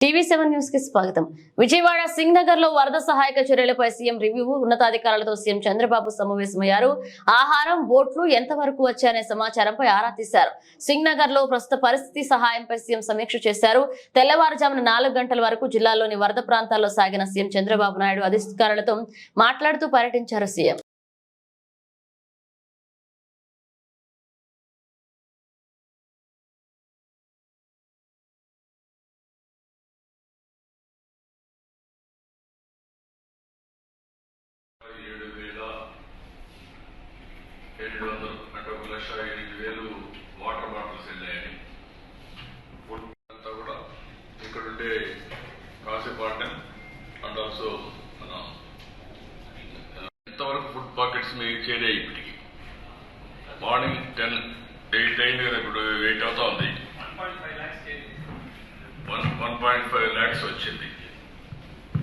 TV7 news కి స్వాగతం. విజయవాడ సింగ్ నగర్ లో వరద సహాయక చర్యలపై సీఎం రివ్యూ. ఉన్నతాధికారులతో సీఎం చంద్రబాబు సమావేశమయ్యారు. ఆహారం, బోట్లు ఎంతవరకు వచ్చాయనే సమాచారంపై ఆరా తీశారు. సింగ్ నగర్ లో ప్రస్తుత పరిస్థితి, సహాయంపై సీఎం సమీక్ష చేశారు. తెల్లవారుజామున 4 గంటల వరకు జిల్లాలోని వరద ప్రాంతాల్లో సాగిన సీఎం చంద్రబాబు నాయుడు అధికారులతో మాట్లాడుతూ పర్యటించారు. సీఎం 7,700 అంటే 1,08,000 వాటర్ బాటిల్స్ వెళ్ళాయని ఫుడ్ అంతా కూడా ఇక్కడ ఉండే కాసేపాటం అండ్ ఆల్సో మన ఎంతవరకు ఫుడ్ పాకెట్స్ మీకు చేరాయి. ఇప్పటికి మార్నింగ్ 8 అయింది కదా, ఇప్పుడు 8 అవుతా ఉంది. 1.5 lakhs వచ్చింది.